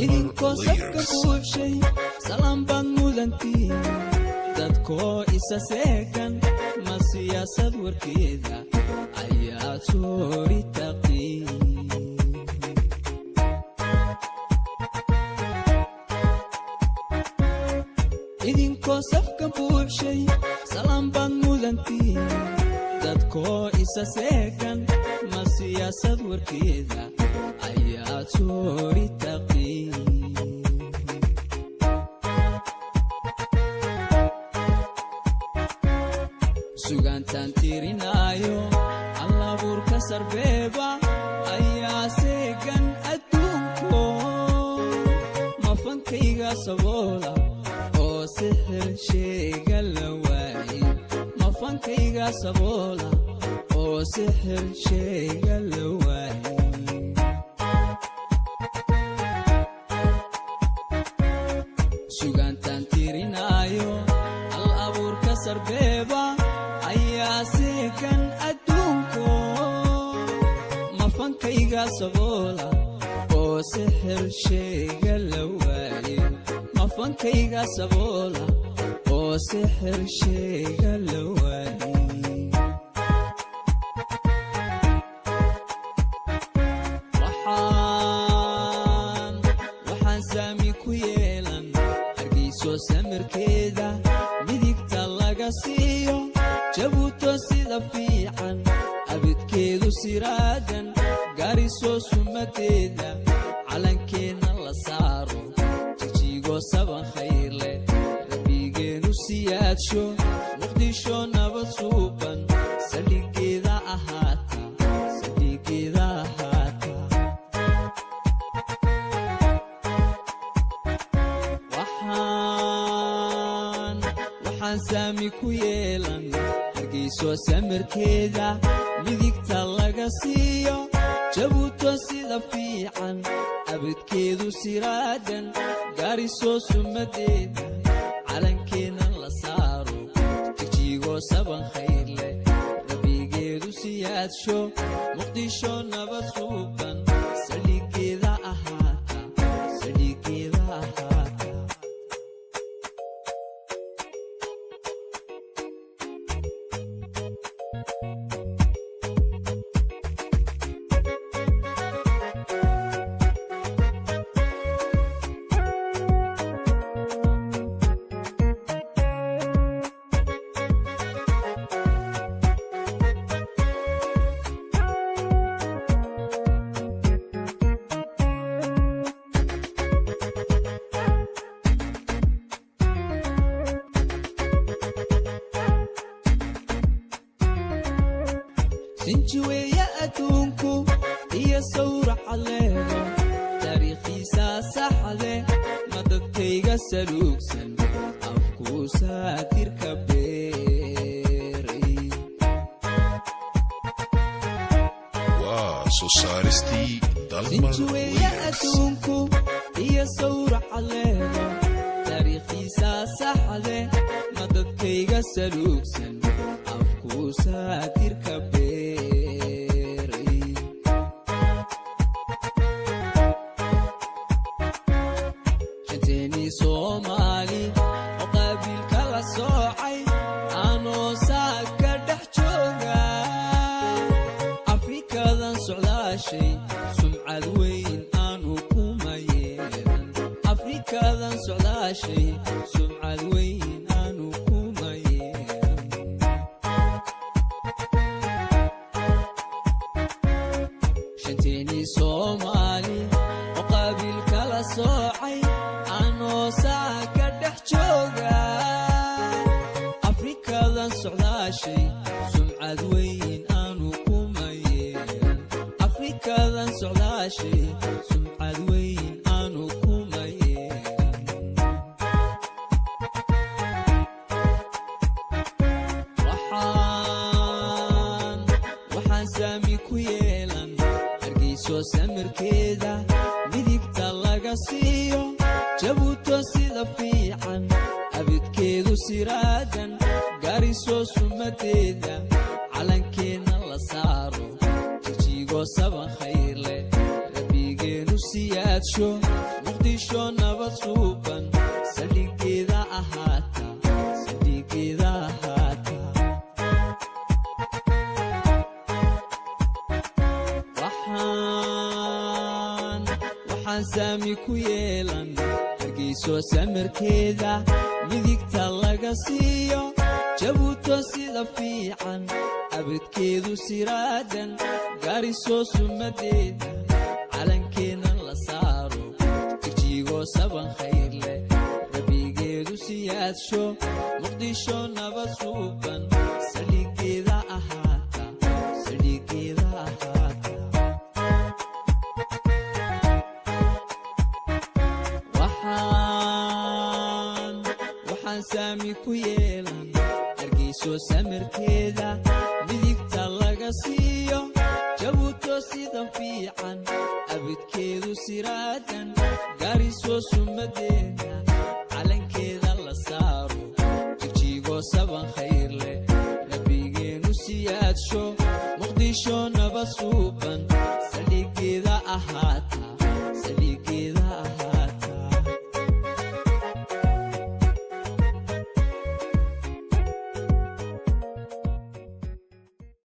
idinkoo safka buuxshay salaan baad mudantiin dadkoo isa seegan ma siyaasad warkeeda ayaad soori taqiin idinkoo safka buuxshay salaan baad mudantiin dadkoo isa seegan ma siyaasad warkeeda ayaad soori taqiin sugantaan tirinaayo allabuurka sarbeeba ayaa seegan adduunko mafankayga saboola oo sixir sheega la waayey mafankayga saboola oo sixir sheega la waayey sugantaan tirinaayo allabuurka sarbeeba ayaa seegan adduunko mafankayga saboola oo sixir sheega la waayey mafankayga saboola oo sixir sheega la waayey waxaan saami ku yeelan hargeyso samirkeeda midigta laga siiyo jabuuto sida fiican abidkeedu siraadan gaariso sumadeeda calankeenna la saaro jijigo saban khayr leh rabbigeenu siyaadsho muqdisho nabad suuban saldhigeeda ahaata saldhigeeda ahaata waxaan saami ku yeelan hargeyso samirkeeda midigta laga siiyo jabuuto sida fiican abidkeedu siraadan gaariso sumadeeda calankeenna la saaro jijigo saban khayr leh rabbigeedu siyaadsho muqdisho nabad suuban saldhigeeda ahaata saldhigeeda ahaata sinjiweeya adduunku iyo sawraca leedo taariikhiisa saxde ma dadkayga saluugsan afkuu saatirka beeray waa soo saaristii dalmar sinjiweeya adduunku iyo sawraca leedo taariikhiisa saxde ma dadkayga saluugsan afkuu saatirka Somali oo qabiilka la soocay aanoo saaka dhex jooga afrikadan socdaashay sumcad weyn aanu kuma yeelan afrikadan socdaashay sumcad weyn aanu kuma yeelan shanteeni Somali oo qabiilka la soocay saaka dhex jooga afrikadan socdaashay sumcad weyn aanu kuma yeelan afrikadan socdaashay sumcad weyn aanu kuma yeelan waxaan saami ku yeelan hargeyso samirkeeda midigta laga siiyo jabuuto sida fiican abidkeedu siraadan gaariso sumadeeda calankeenna la saaro jijigo saban khayr leh rabbigeenu siyaadsho muqdisho nabad suuban saldhigeeda ahaata saldhigeeda ahaata waxaan saami ku yeelan hargeyso samirkeeda midigta laga siiyo jabuuto sida fiican abadkeedu siraadan gaariso sumadeeda calankeena la saaro jijigo saban khayr leh rabigeedu siyaadsho muqdisho nabad suuban saldhigeeda ahaata saldhigeeda ahaata waxaan saami ku yeelan hargeyso samirkeeda midigta laga siiyo jabuuto sida fiican abadkeedu siraadan gaariso sumadeeda calankeeda la saaro jijigo saban khayr leh rabigeenu siyaadsho muqdisho nabad suuban saldhigeeda ahaata